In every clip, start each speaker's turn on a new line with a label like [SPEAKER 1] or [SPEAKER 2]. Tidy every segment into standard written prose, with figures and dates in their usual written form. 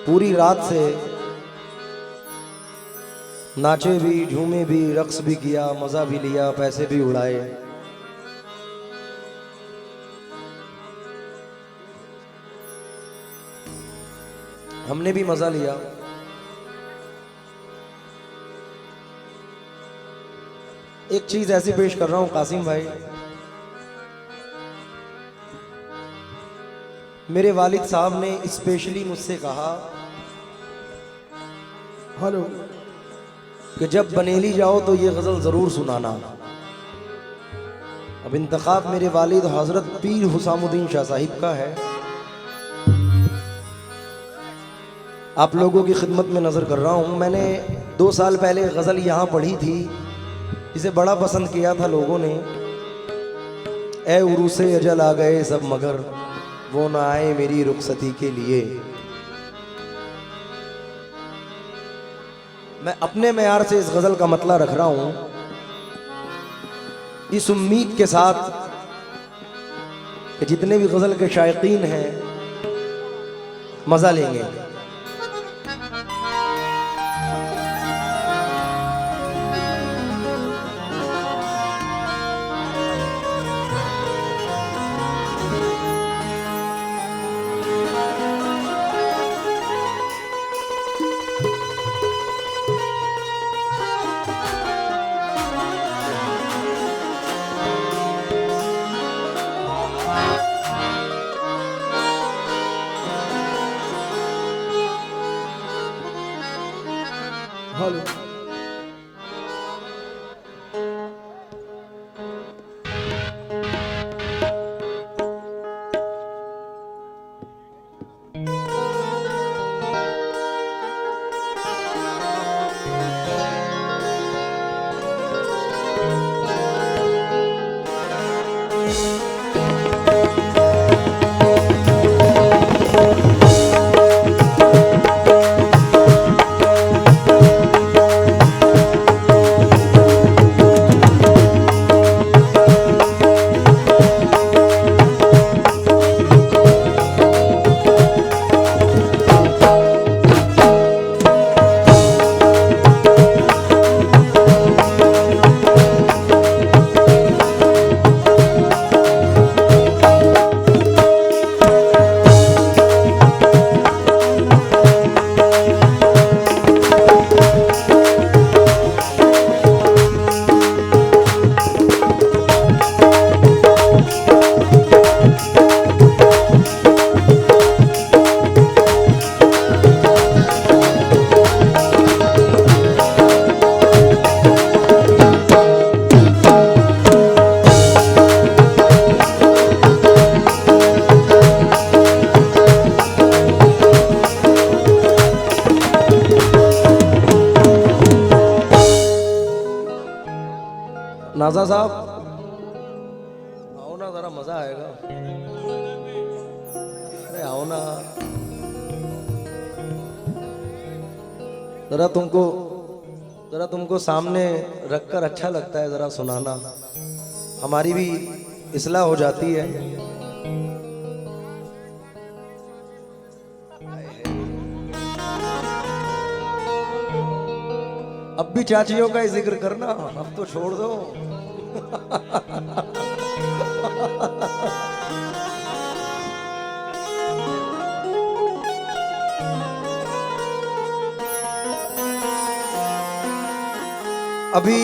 [SPEAKER 1] पूरी रात से नाचे भी, झूमे भी, रक्स भी किया, मजा भी लिया, पैसे भी उड़ाए। हमने भी मजा लिया। एक चीज ऐसी पेश कर रहा हूं कासिम भाई, मेरे वालिद साहब ने स्पेशली मुझसे कहा
[SPEAKER 2] हेलो
[SPEAKER 1] कि जब बनेली जाओ तो ये गजल जरूर सुनाना। अब इंतखाब मेरे वालिद हजरत पीर हुसामुद्दीन शाह साहिब का है। आप लोगों की खिदमत में नजर कर रहा हूं। मैंने 2 साल पहले गजल यहां पढ़ी थी, इसे बड़ा पसंद किया था लोगों ने। ए उरूसे अजल आ गए सब मगर वो ना आए मेरी रुखसती के लिए। मैं अपने मेयार से इस गजल का मतला रख रहा हूं, इस उम्मीद के साथ कि जितने भी गजल के शायकीन हैं मजा लेंगे।
[SPEAKER 2] हेलो
[SPEAKER 1] नाजा साहब आओ ना, जरा मजा आएगा। अरे आओ ना, जरा तुमको सामने रखकर अच्छा लगता है जरा सुनाना, हमारी भी इस्लाह हो जाती है। अब भी चाचियों का ही जिक्र करना, अब तो छोड़ दो। अभी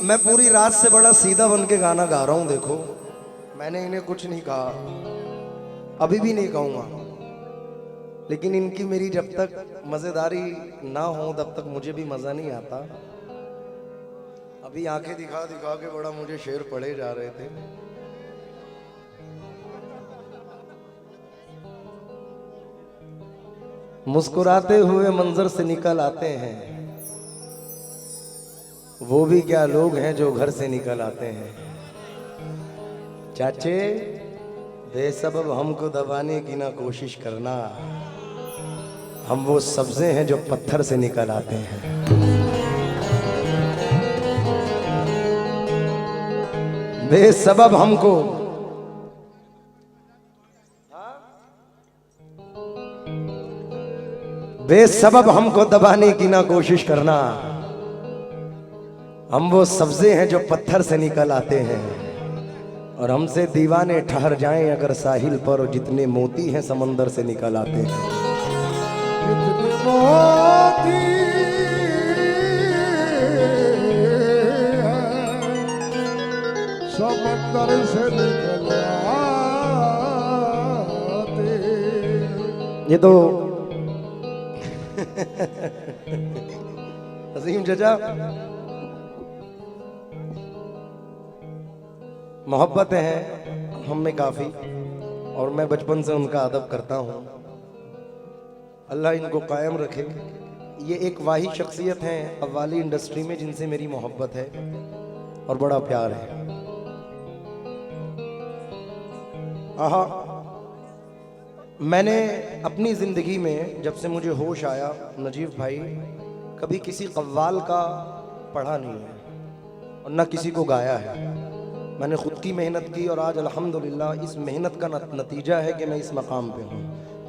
[SPEAKER 1] मैं पूरी रात से बड़ा सीधा बन के गाना गा रहा हूं। देखो मैंने इन्हें कुछ नहीं कहा, अभी भी नहीं कहूंगा, लेकिन इनकी मेरी जब तक मजेदारी ना हो तब तक मुझे भी मजा नहीं आता। अभी आंखें दिखा दिखा के बड़ा मुझे शेर पढ़े जा रहे थे। मुस्कुराते हुए मंजर से निकल आते हैं, वो भी क्या लोग हैं जो घर से निकल आते हैं। चाचे बेसबब हमको दबाने की ना कोशिश करना, हम वो सब्जे हैं जो पत्थर से निकल आते हैं। बेसबब हमको बेसबब हमको दबाने की ना कोशिश करना, हम वो सब्जे हैं जो पत्थर से निकल आते हैं, और हमसे दीवाने ठहर जाएं अगर साहिल पर, और जितने मोती हैं समंदर से निकल आते हैं।
[SPEAKER 2] जितने मोती समंदर से निकल आते।
[SPEAKER 1] ये तो अजीम चचा मोहब्बत है हम में काफ़ी, और मैं बचपन से उनका अदब करता हूँ। अल्लाह इनको कायम रखे। ये एक वाही शख्सियत हैं अव्वाली इंडस्ट्री में जिनसे मेरी मोहब्बत है और बड़ा प्यार है। आहा, मैंने अपनी ज़िंदगी में जब से मुझे होश आया नजीब भाई, कभी किसी कव्वाल का पढ़ा नहीं है और न किसी को गाया है। मैंने खुद की मेहनत की और आज अल्हम्दुलिल्लाह इस मेहनत का नतीजा है कि मैं इस मकाम पे हूँ।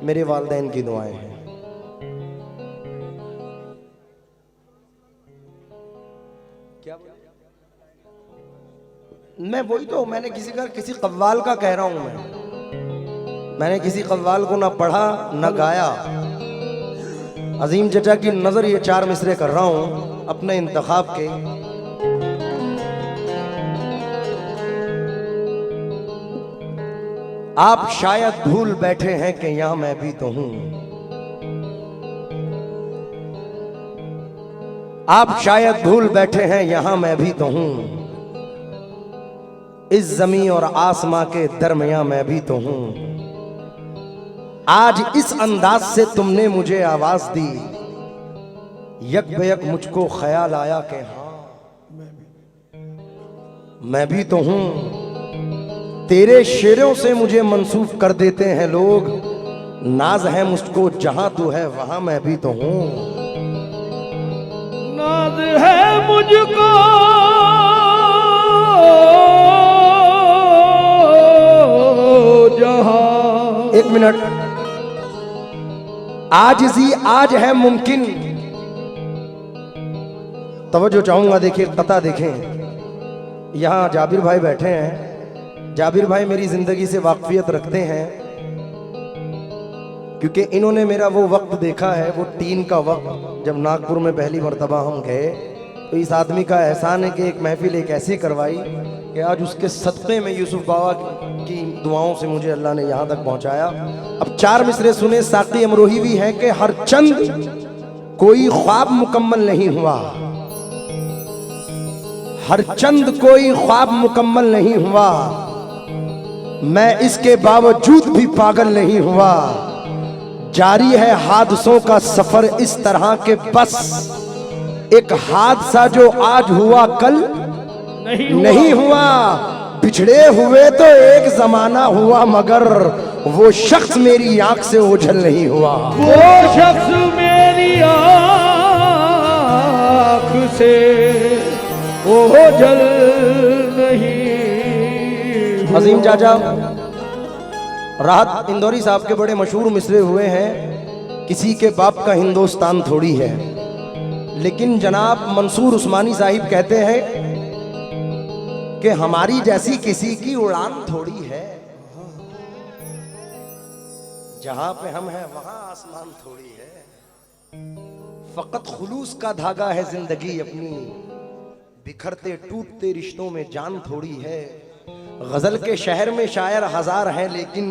[SPEAKER 1] मेरे वालिदैन की दुआएं हैं। क्या मैं वही तो मैंने किसी कव्वाल का कह रहा हूँ। मैंने किसी कव्वाल को ना पढ़ा ना गाया। अजीम चचा की नजर ये 4 मिसरे कर रहा हूँ अपने इंतखाब के। आप शायद भूल बैठे हैं कि यहां मैं भी तो हूं। आप शायद भूल बैठे हैं यहां मैं भी तो हूं। इस जमीन और आसमां के दरमियां मैं भी तो हूं। आज इस अंदाज से तुमने मुझे आवाज दी, यक बेयक मुझको ख्याल आया कि हाँ मैं भी तो हूं। तेरे शेरों से मुझे मंसूब कर देते हैं लोग, नाज है मुझको जहां तू है वहां मैं भी तो हूं।
[SPEAKER 2] नाज है मुझको जहां।
[SPEAKER 1] 1 मिनट। आजिज़ी आज है मुमकिन। तवज्जो चाहूंगा, देखिए कता देखें। यहां जाबिर भाई बैठे हैं। जाबिर भाई मेरी जिंदगी से वाकफियत रखते हैं क्योंकि इन्होंने मेरा वो वक्त देखा है, वो टीन का वक्त जब नागपुर में पहली मर्तबा हम गए। तो इस आदमी का एहसान है कि एक महफिल एक ऐसी करवाई कि आज उसके सदक़े में यूसुफ बाबा की दुआओं से मुझे अल्लाह ने यहाँ तक पहुँचाया। अब 4 मिसरे सुने। साकी अमरोही भी है कि हर चंद कोई ख्वाब मुकम्मल नहीं हुआ, हर चंद कोई ख्वाब मुकम्मल नहीं हुआ, मैं इसके बावजूद भी पागल नहीं हुआ। जारी है हादसों का सफर इस तरह के, बस एक हादसा जो आज हुआ कल नहीं हुआ। बिछड़े हुए तो एक जमाना हुआ, मगर वो शख्स मेरी आंख से ओझल नहीं हुआ।
[SPEAKER 2] वो शख्स मेरी आंख से ओझल नहीं।
[SPEAKER 1] अजीम चाचा राहत इंदौरी साहब के बड़े मशहूर मिसरे हुए हैं, किसी के बाप का हिंदुस्तान थोड़ी है। लेकिन जनाब मंसूर उस्मानी साहिब कहते हैं कि हमारी जैसी किसी की उड़ान थोड़ी है, जहां पे हम हैं वहां आसमान थोड़ी है। फकत खुलूस का धागा है जिंदगी अपनी, बिखरते टूटते रिश्तों में जान थोड़ी है। गजल के शहर में शायर हजार हैं, लेकिन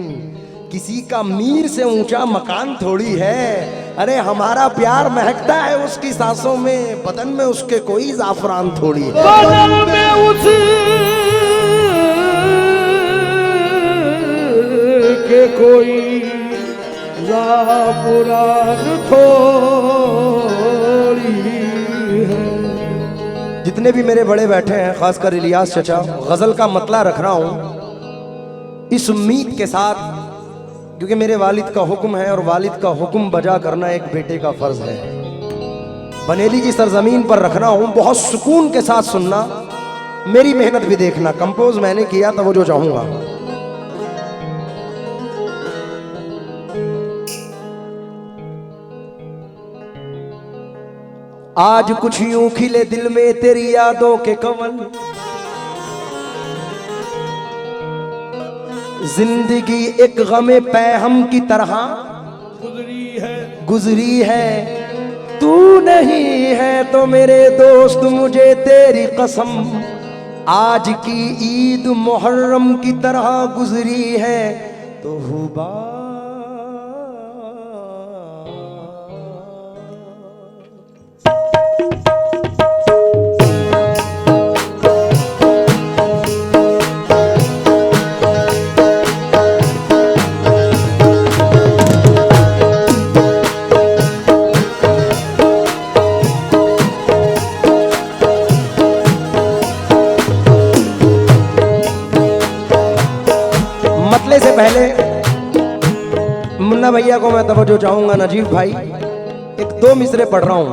[SPEAKER 1] किसी का मीर से ऊंचा मकान थोड़ी है। अरे हमारा प्यार महकता है उसकी सांसों में, बदन में उसके कोई जाफरान थोड़ी है।
[SPEAKER 2] बदन में उसके कोई जाफरान थोड़ी है।
[SPEAKER 1] जितने भी मेरे बड़े बैठे हैं, खासकर इलियास चचा, गजल का मतला रख रहा हूं इस उम्मीद के साथ, क्योंकि मेरे वालिद का हुक्म है और वालिद का हुक्म बजा करना एक बेटे का फर्ज है। बनेली की सरजमीन पर रख रहा हूं, बहुत सुकून के साथ सुनना, मेरी मेहनत भी देखना। कंपोज मैंने किया तो वो जो चाहूंगा। आज कुछ यूं खिले दिल में तेरी यादों के कमल। जिंदगी एक गमे पैहम की तरह गुजरी है। तू नहीं है तो मेरे दोस्त मुझे तेरी कसम आज की ईद मुहर्रम की तरह गुजरी है। तो हुबा मतले से पहले मुन्ना भैया को मैं तवज्जो चाहूंगा। नजीब भाई एक दो मिसरे पढ़ रहा हूं।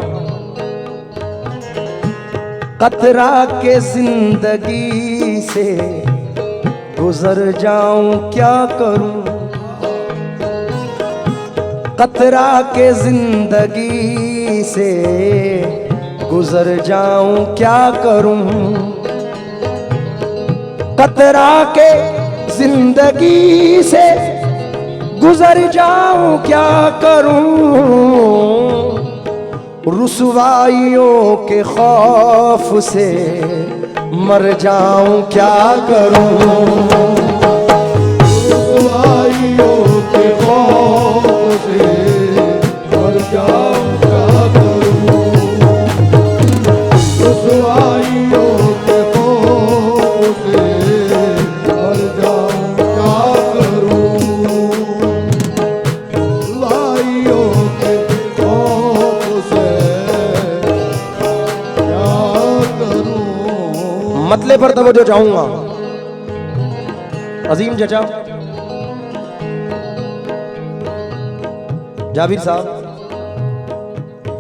[SPEAKER 1] कतरा के जिंदगी से गुजर जाऊं क्या करूं। कतरा के जिंदगी से गुजर जाऊं क्या करूं। कतरा के जिंदगी से गुजर जाऊं क्या करूं। रुसवाइयों के खौफ से मर जाऊं क्या करूं।
[SPEAKER 2] रुसवाइयों के खौफ से मर जाऊं क्या करूं। रुसवाइयों के खौफ से मर जाऊं क्या करूं। रुसवाइयों के खौफ से क्या करूं।
[SPEAKER 1] मतले पर तवज्जो चाहूंगा। अजीम चचा जाबिर साहब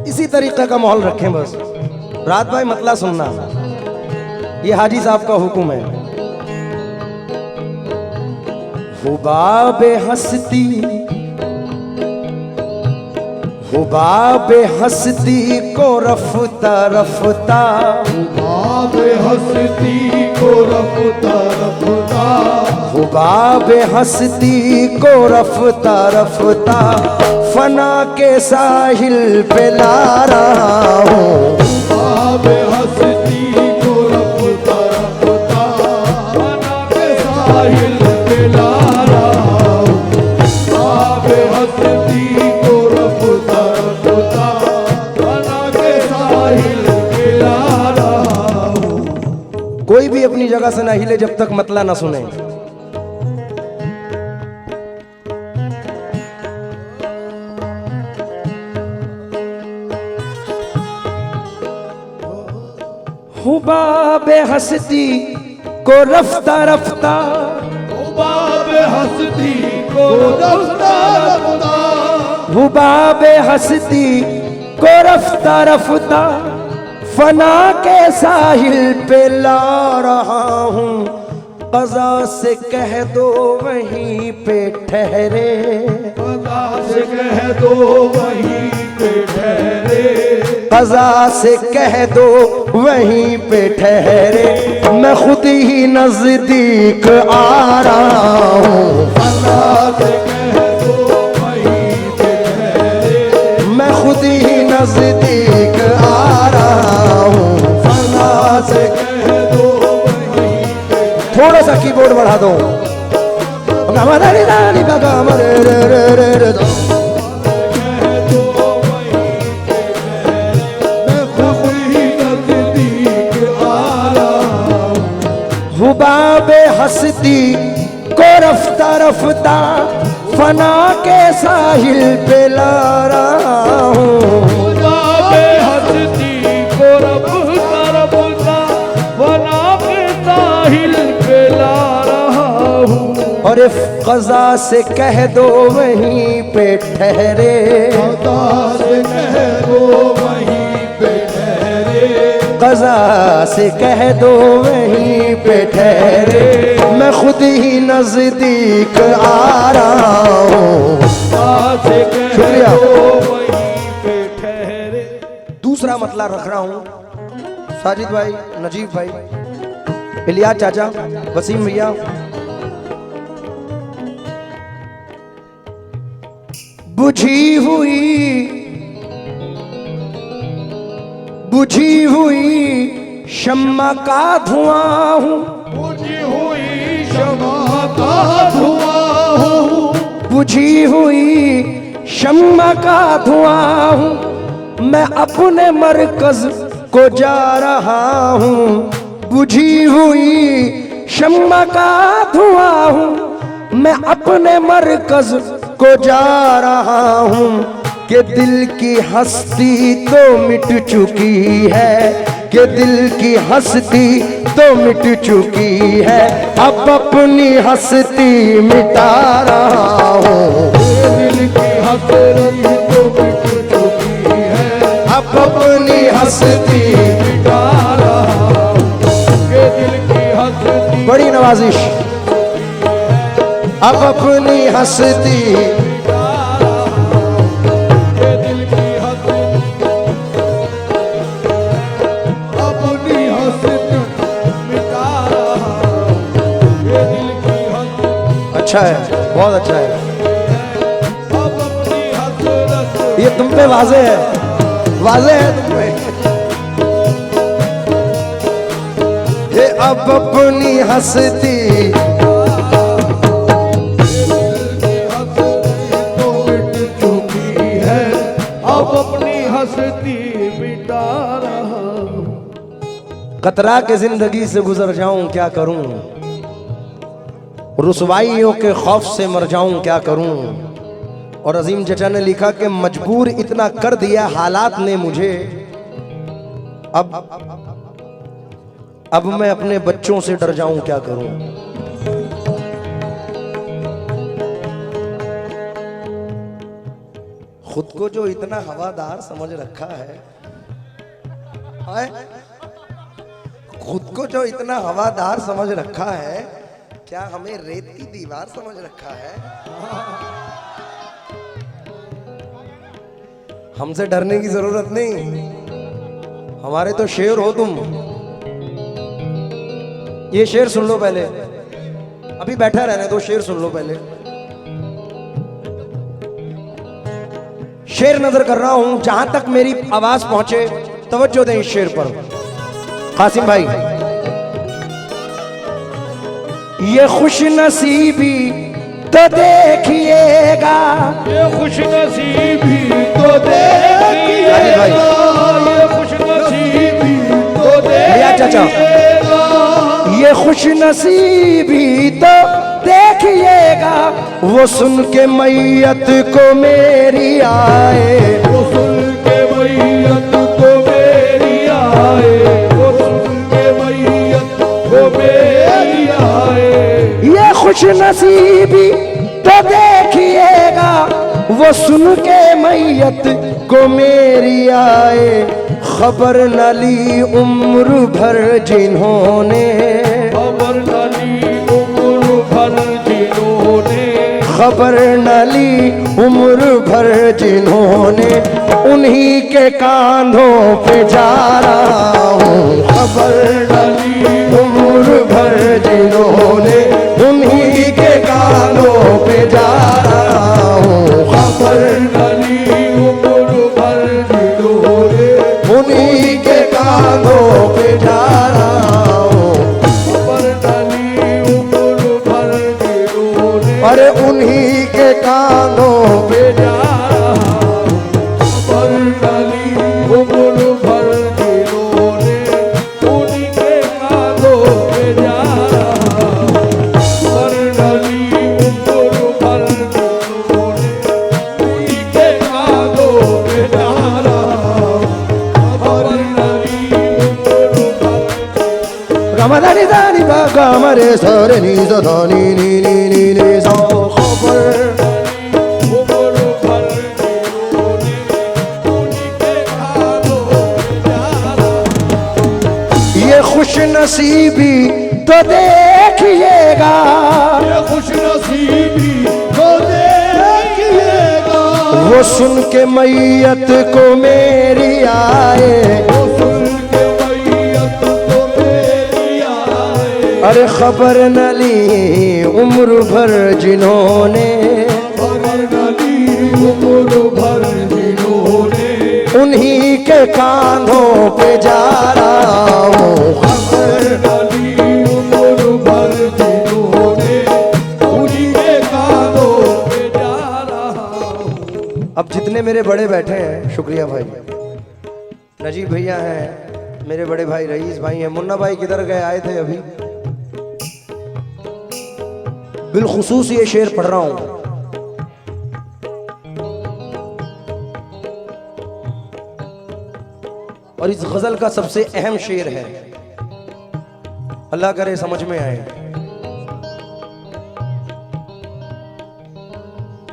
[SPEAKER 1] इसी तरीके का माहौल रखें बस। रात भाई मतला सुनना, ये हाजी साहब का हुक्म है। हुबाबे हस्ती हुबाबे हस्ती को रफ्ता रफ्ता।
[SPEAKER 2] हुबाबे हस्ती को रफ्ता रफ्ता।
[SPEAKER 1] हुबाबे हस्ती को रफ्ता रफ्ता फना के साहिल पे ला रहा हूँ।
[SPEAKER 2] हुबाबे हस्ती को रफ्ता रफ्ता फना के साहिल पे ला रहा हूँ। हुबाबे हस्ती को रफ्ता रफ्ता फना के साहिल पे ला रहा हूँ।
[SPEAKER 1] कोई भी अपनी जगह से ना हिले जब तक मतला ना सुने। हुबाबे हस्ती को रफ्ता रफ्ता।
[SPEAKER 2] हुबाबे हस्ती को रफ्ता रफ्ता।
[SPEAKER 1] हुबाबे हस्ती को रफ्ता रफ्ता फना के साहिल पे ला रहा हूँ। क़ज़ा से कह दो वहीं पे ठहरे।
[SPEAKER 2] क़ज़ा से कह दो वहीं पे ठहरे।
[SPEAKER 1] क़ज़ा से कह दो वहीं पे ठहरे। मैं खुद ही नजदीक आ रहा हूँ।
[SPEAKER 2] क़ज़ा से कह दो वहीं पे ठहरे।
[SPEAKER 1] मैं खुद ही नजदीक आ रहा हूँ।
[SPEAKER 2] क़ज़ा से कह दो वहीं पे
[SPEAKER 1] थोड़ा सा कीबोर्ड बढ़ा दो। हुबाबे हस्ती को रफ्ता रफ्ता फना के साहिल पे ला रहा हूँ।
[SPEAKER 2] हुबाबे हस्ती को रफ्ता रफ्ता फना के साहिल पे ला रहा हूँ।
[SPEAKER 1] और इस क़ज़ा से कह दो वहीं पे ठहरे।
[SPEAKER 2] क़ज़ा से कह दो वहीं पे ठहरे।
[SPEAKER 1] क़ज़ा से कह दो वहीं पे ठहरे। मैं खुद ही नजदीक आ रहा हूँ।
[SPEAKER 2] क़ज़ा से कह
[SPEAKER 1] शुक्रिया।
[SPEAKER 2] दो वहीं पे ठहरे।
[SPEAKER 1] दूसरा दूसरा मतला रख रहा हूं। साजिद भाई, नजीब भाई, इलियास चाचा, वसीम भैया, बुझी हुई शम्मा का धुआं हूं,
[SPEAKER 2] बुझी हुई शम्मा का धुआं हूँ,
[SPEAKER 1] बुझी हुई शम्मा का धुआं हूं, मैं अपने मरकज को जा रहा हूं। बुझी हुई शम्मा का धुआं हूं, मैं अपने मरकज को जा रहा हूं। कि दिल की हस्ती तो मिट चुकी है, कि दिल की हस्ती तो मिट चुकी है, अब अपनी हस्ती मिटा रहा हूं।
[SPEAKER 2] दिल की हस्ती तो मिट चुकी है,
[SPEAKER 1] अब अपनी हस्ती
[SPEAKER 2] मिटा रहा हूँ। ये दिल की हस्ती
[SPEAKER 1] बड़ी नवाजिश, अब अपनी हस्ती
[SPEAKER 2] ये दिल की हस्ती अपनी हस्ती मिटा रहा हूँ। ये दिल की हस्ती
[SPEAKER 1] अच्छा है, बहुत अच्छा है।
[SPEAKER 2] अब अपनी हसरत
[SPEAKER 1] ये तुम पे वाजे है, वाजे है तुम पे। ये अब अपनी हस्ती
[SPEAKER 2] तो मिट चुकी है, अब अपनी हस्ती मिटा रहा हूँ।
[SPEAKER 1] कतरा के जिंदगी से गुजर जाऊं क्या करूं, रुसवाइयों के खौफ से मर जाऊं क्या करूं। और अजीम चचा ने लिखा कि मजबूर इतना कर दिया हालात ने मुझे, अब मैं अपने बच्चों से डर जाऊं क्या करूं। खुद को जो इतना हवादार समझ रखा है, खुद को जो इतना हवादार समझ रखा है, क्या हमें रेत की दीवार समझ रखा है। हमसे डरने की जरूरत नहीं, हमारे तो शेर हो तुम। ये शेर सुन लो पहले, अभी बैठा रहने दो, शेर सुन लो पहले। शेर नजर कर रहा हूं, जहां तक मेरी आवाज पहुंचे तवज्जो दें इस शेर पर। कासिम भाई, ये खुश नसीबी तो देखिएगा,
[SPEAKER 2] ये खुश नसीबी तो देखिएगा, ये खुश नसीबी तो
[SPEAKER 1] चाचा,
[SPEAKER 2] देखिएगा,
[SPEAKER 1] ये खुश नसीबी तो देखिएगा, वो सुन के मैयत को मेरी आए,
[SPEAKER 2] वो सुन के मैयत को मेरी आए, वो सुन के मैयत को मेरी आए।
[SPEAKER 1] ये खुश नसीबी तो देखिएगा, वो सुन के मैयत को मेरी आए। खबर न ली उम्र भर जिन्होंने,
[SPEAKER 2] खबर न ली उम्र भर जिन्होंने,
[SPEAKER 1] खबर न ली उम्र भर जिन्होंने, उन्हीं के कांधों पे जा रहा हूँ। खबर न ली उम्र भर जिन्होंने, उन्हीं के कांधों पे जा रहा हूँ। खबर
[SPEAKER 2] न ली उम्र भर जिन्होंने,
[SPEAKER 1] उन्हीं के कांधों पे जा रहा हूँ।
[SPEAKER 2] खबर न ली उम्र भर जिन्होंने,
[SPEAKER 1] अरे उन्हीं के कांधों पे
[SPEAKER 2] जा रहा हूँ। खबर न ली उम्र भर जिन्होंने, उन्हीं के कांधों पे जा रहा हूँ। खबर न ली उम्र भर जिन्होंने, उन्हीं के कांधों पे जा रहा हूँ। खबर न ली उम्र भर
[SPEAKER 1] गमदानी दानी बागा मरे सरे नी सदानी नी नी नी नी सा। खबर
[SPEAKER 2] उम्र भर जिन्होंने, उन्हीं के कांधों पे जा रहा हूँ।
[SPEAKER 1] ये खुश नसीबी तो देखिएगा,
[SPEAKER 2] ये खुश नसीबी तो देखिएगा,
[SPEAKER 1] वो सुन के मैयत को मेरी आए,
[SPEAKER 2] वो सुन के मैयत को मेरी आए।
[SPEAKER 1] अरे खबर न ली उम्र भर जिन्होंने,
[SPEAKER 2] खबर न ली उम्र भर जिन्होंने,
[SPEAKER 1] उन्हीं के कांधों पे जा रहा हूँ।
[SPEAKER 2] खबर न ली उम्र भर जिन्होंने, उन्हीं के कांधों पे जा रहा हूँ।
[SPEAKER 1] अब जितने मेरे बड़े बैठे हैं, शुक्रिया भाई, नजीब भैया हैं, मेरे बड़े भाई रईस भाई हैं, मुन्ना भाई किधर गए, आए थे अभी। बिलखुसूस ये शेर पढ़ रहा हूं। और इस गजल का सबसे अहम शेर है, अल्लाह करे समझ में आए।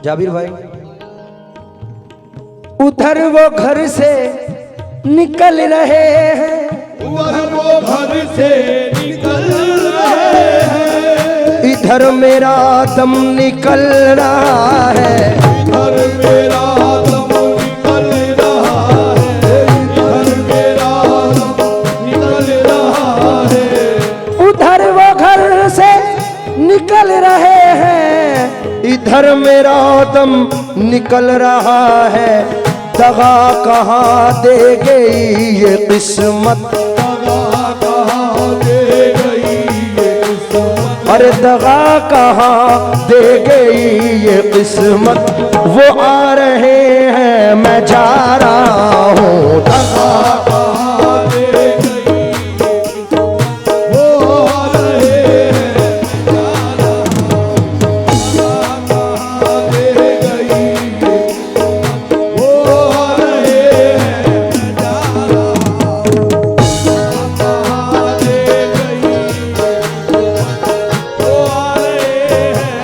[SPEAKER 1] जाबिर भाई, उधर वो घर से निकल रहे हैं,
[SPEAKER 2] उधर वो घर से निकल रहे हैं,
[SPEAKER 1] इधर मेरा दम निकल रहा है,
[SPEAKER 2] इधर मेरा दम निकल रहा है, इधर मेरा दम निकल रहा है।
[SPEAKER 1] उधर वो घर से निकल रहे हैं, इधर मेरा दम निकल रहा है। दगा कहाँ दे गई ये किस्मत,
[SPEAKER 2] दगा कहाँ दे गई ये किस्मत,
[SPEAKER 1] अरे दगा कहाँ दे गई ये किस्मत। वो आ रहे हैं मैं जा रहा हूँ, दगा
[SPEAKER 2] कहाँ दे गई ये किस्मत, वो आ रहे हैं जा रहा हूँ। कहाँ दे गई ये किस्मत, वो आ रहे हैं जा रहा हूँ। कहाँ दे गई ये किस्मत, वो आ रहे हैं जा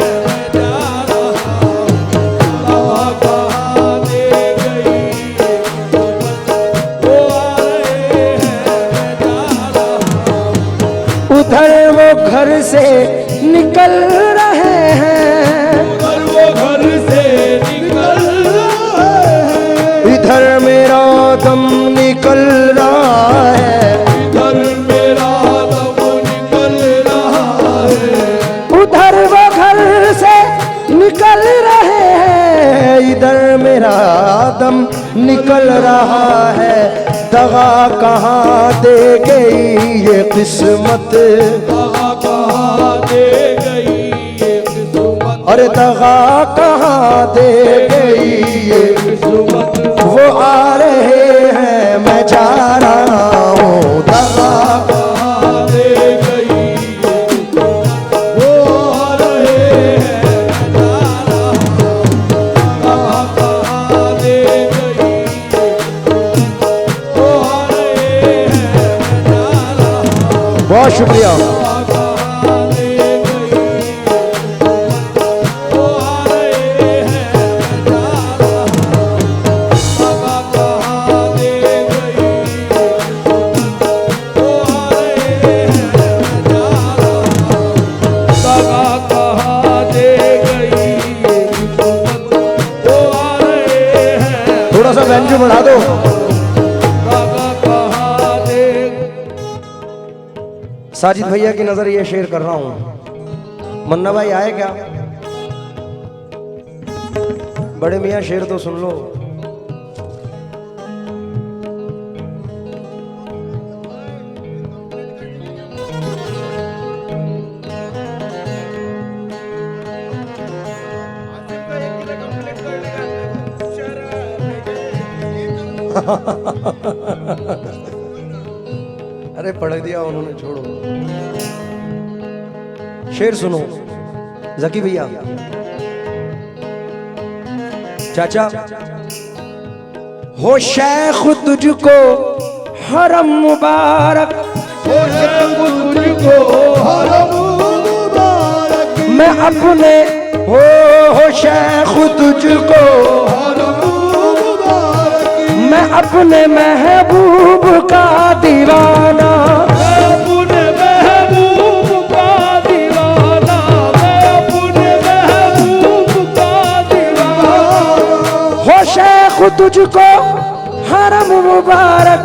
[SPEAKER 2] रहा हूँ। कहाँ दे गई ये किस्मत, वो आ रहे हैं जा रहा हूँ।
[SPEAKER 1] उधर वो घर से निकल रहे हैं,
[SPEAKER 2] उधर वो घर से निकल रहे हैं,
[SPEAKER 1] इधर मेरा दम निकल रहा है,
[SPEAKER 2] इधर मेरा दम निकल रहा है।
[SPEAKER 1] उधर वो घर से निकल रहे हैं, इधर मेरा दम निकल रहा है। दगा कहाँ दे गई ये किस्मत,
[SPEAKER 2] कहाँ दे गई ये किस्मत,
[SPEAKER 1] अरे दगा कहाँ दे गई ये,
[SPEAKER 2] किस्मत,
[SPEAKER 1] वो आ रहे हैं मैं जा रहा हूँ। दगा
[SPEAKER 2] कहाँ दे गई ये किस्मत, वो आ रहे हैं जा रहा हूँ। कहाँ दे गई ये किस्मत, वो आ रहे हैं जा रहा हूँ।
[SPEAKER 1] बहुत शुक्रिया।
[SPEAKER 2] कहाँ दे गई ये किस्मत, वो आ रहे हैं जा रहा हूँ। कहाँ दे गई ये किस्मत, वो आ रहे हैं जा रहा हूँ। कहाँ दे गई ये किस्मत, वो आ रहे हैं।
[SPEAKER 1] थोड़ा सा व्यंजन बढ़ा दो।
[SPEAKER 2] कहाँ दे
[SPEAKER 1] साजिद भैया की नजर ये शेर कर रहा हूं। मन्ना भाई आए क्या? बड़े मियाँ शेर तो सुन लो। अरे पढ़ दिया उन्होंने, छोड़ो। शेर सुनो जकी भैया। चाचा, हो शेख तुझको हरम मुबारक,
[SPEAKER 2] हो शेख तुझको हरम मुबारक,
[SPEAKER 1] मैं अपने हो शेख तुझको
[SPEAKER 2] हरम मुबारक,
[SPEAKER 1] मैं अपने महबूब का दीवाना,
[SPEAKER 2] मैं अपने महबूब का दीवाना, मैं अपने महबूब का दीवाना।
[SPEAKER 1] हो तुझको हरम मुबारक,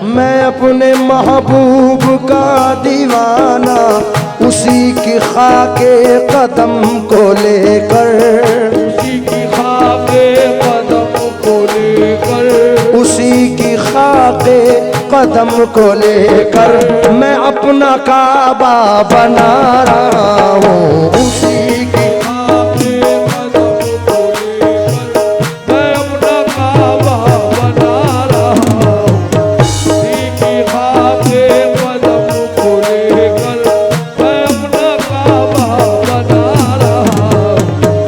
[SPEAKER 1] मैं अपने महबूब का दीवाना, उसी की खाके कदम को लेकर,
[SPEAKER 2] उसी की खाके कदम को लेकर,
[SPEAKER 1] उसी की खाके कदम को लेकर मैं अपना काबा बना रहा हूँ। उसी की
[SPEAKER 2] खाके कदम को लेकर मैं अपना काबा बना रहा हूँ। उसी की खाके कदम को लेकर मैं अपना काबा बना रहा हूँ।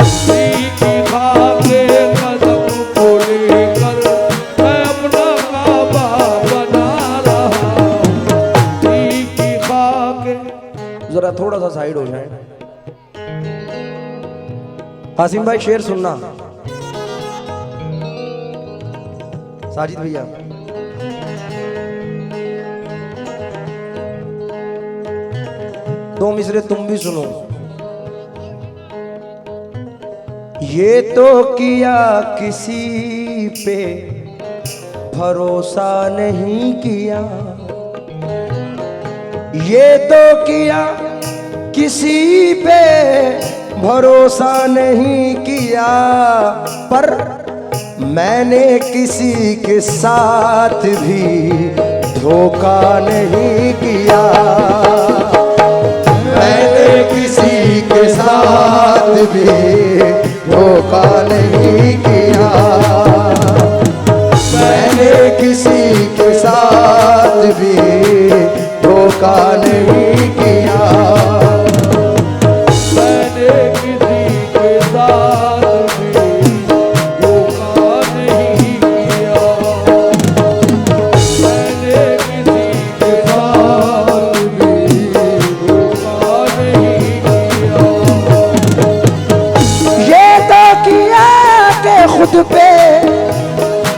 [SPEAKER 2] उसी की खाके कदम को लेकर मैं अपना काबा बना रहा हूँ। उसी की खाके।
[SPEAKER 1] जरा थोड़ा सा साइड हो जाए। हासिम भाई शेर सुनना। साजिद भैया दो मिसरे तुम भी सुनो। ये तो किया किसी पे भरोसा नहीं किया, ये तो किया किसी पे भरोसा नहीं किया, पर मैंने किसी के साथ भी धोखा नहीं किया, मैंने किसी के साथ भी धोखा नहीं किया, मैंने किसी के साथ भी धोखा नहीं किया,
[SPEAKER 2] मैंने किसी के साथ भी धोखा नहीं किया, मैंने किसी के साथ भी धोखा नहीं किया।
[SPEAKER 1] ये तो किया कि खुद पे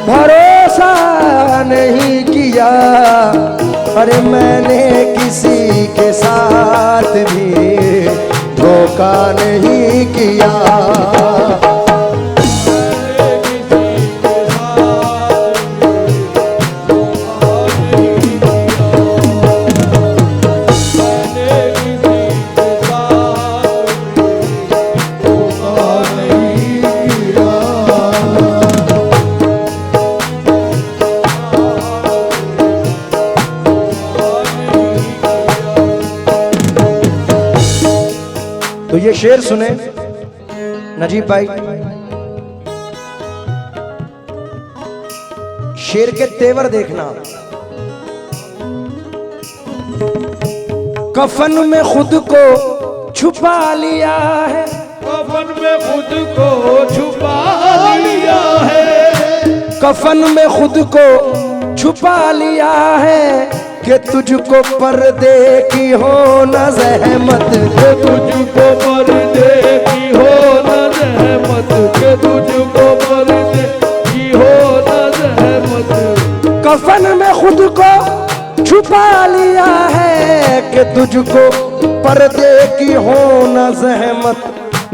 [SPEAKER 1] भरोसा नहीं किया, अरे मैंने किसी के साथ भी धोखा नहीं किया, तो ये शेर सुने नजीब भाई। शेर के तेवर देखना। कफन में खुद को छुपा लिया है,
[SPEAKER 2] कफन में खुद को छुपा लिया है,
[SPEAKER 1] कफन में खुद को छुपा लिया है, कि तुझको पर्दे की हो न ज़हमत,
[SPEAKER 2] के तुझको पर्दे की हो न ज़हमत, के तुझको पर्दे की हो न ज़हमत।
[SPEAKER 1] कफन में खुद को छुपा लिया है, कि तुझको पर्दे की हो न ज़हमत,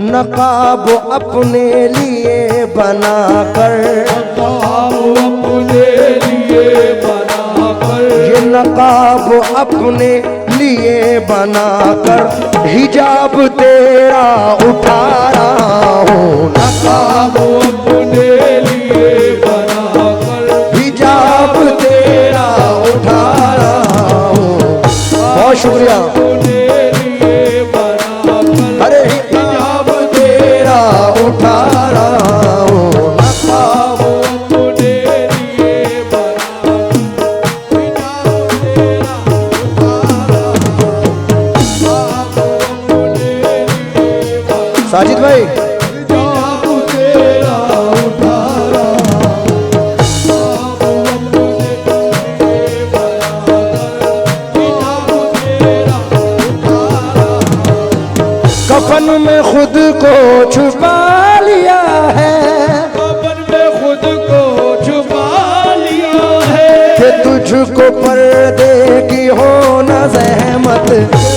[SPEAKER 1] नकाब अपने लिए बना कर,
[SPEAKER 2] नकाब अपने लिए बना कर,
[SPEAKER 1] ये नकाब अपने लिए बना कर हिजाब तेरा उठा रहा हूँ,
[SPEAKER 2] नकाब अपने लिए बना कर,
[SPEAKER 1] हिजाब तेरा उठा रहा हूँ। बहुत शुक्रिया।
[SPEAKER 2] अपने लिए बना कर,
[SPEAKER 1] अरे हिजाब तेरा उठा रहा हूँ,
[SPEAKER 2] नकाब अपने लिए बना कर, हिजाब तेरा उठा रहा हूँ, नकाब अपने लिए बना,
[SPEAKER 1] साजिद भाई
[SPEAKER 2] हिजाब तेरा उठा रहा हूँ, नकाब अपने लिए बना कर, हिजाब तेरा उठा रहा हूँ।
[SPEAKER 1] कफन में खुद को छुपा लिया है,
[SPEAKER 2] कफन में खुद को छुपा लिया है,
[SPEAKER 1] कि तुझको पर्दे की हो न ज़हमत,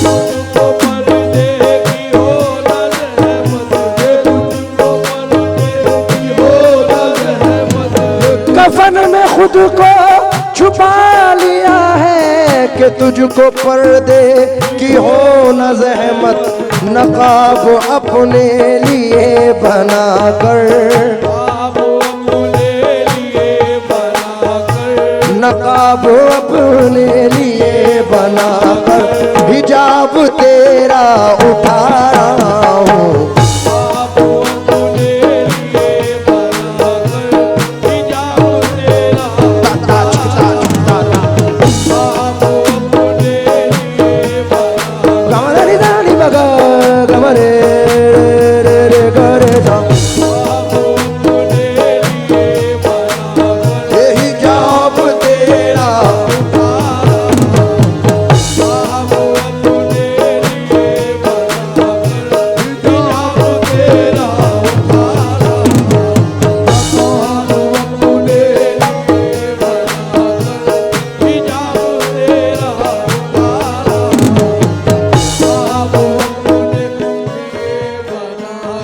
[SPEAKER 2] तुझको पर्दे की हो न ज़हमत, तुझको पर्दे की हो न ज़हमत,
[SPEAKER 1] खुद को छुपा लिया है कि तुझको पर्दे की हो न ज़हमत, नकाब अपने लिए बनाकर, नकाब अपने लिए बनाकर हिजाब तेरा उठा रहा हूँ।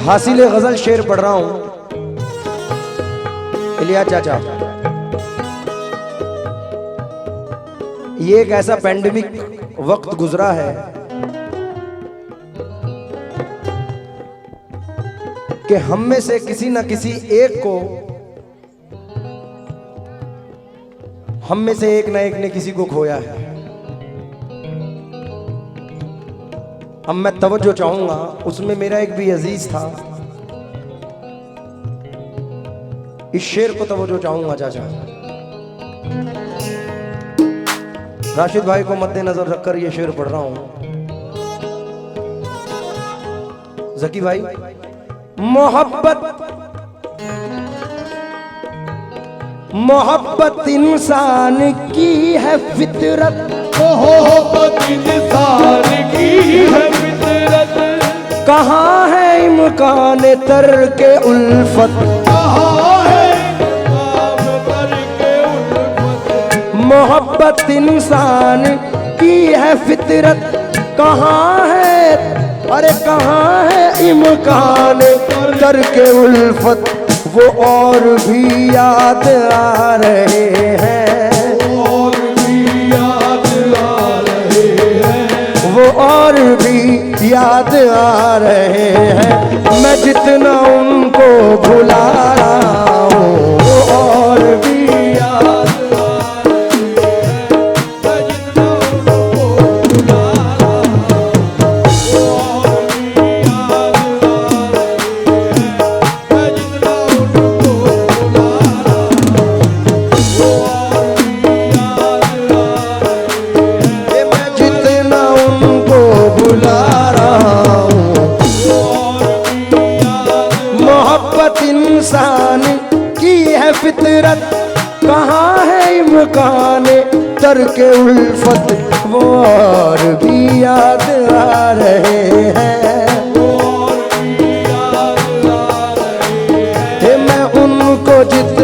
[SPEAKER 1] हासिल गजल शेर पढ़ रहा हूं। इलिया चाचा, ये एक ऐसा पैंडेमिक वक्त गुजरा है कि हम में से किसी न किसी एक को, हम में से एक न एक ने किसी को खोया है। अब मैं तवज्जो चाहूंगा, उसमें मेरा एक भी अजीज था। इस शेर को तवज्जो चाहूंगा चाचा। राशिद भाई को मद्देनजर रखकर ये शेर पढ़ रहा हूं। जकी भाई, मोहब्बत इंसान की है फितरत,
[SPEAKER 2] मोहब्बत इंसान की है फितरत,
[SPEAKER 1] कहाँ है इम्कान तर्के उल्फत,
[SPEAKER 2] कहाँ है इम्कान तर्के उल्फत।
[SPEAKER 1] मोहब्बत इंसान की है फितरत, कहाँ है, अरे कहाँ है इम्कान तर्के उल्फत। वो और भी याद आ रहे हैं,
[SPEAKER 2] और भी याद आ रहे हैं,
[SPEAKER 1] वो और भी याद आ रहे हैं। मैं जितना उनको भुला रहा हूँ, वो और भी याद
[SPEAKER 2] आ रहे हैं। मैं जितना उनको भुला रहा हूँ, वो और भी याद आ रहे हैं। मैं जितना उनको भुला रहा हूँ, वो और भी याद आ रहे हैं।
[SPEAKER 1] ये मैं जितना उनको भुला रहा हूँ। मोहब्बत इंसान की है फितरत, कहाँ है इम्कान तर्के उल्फत। वो और भी याद आ रहे हैं,
[SPEAKER 2] और भी याद आ रहे हैं।
[SPEAKER 1] मैं उनको जितना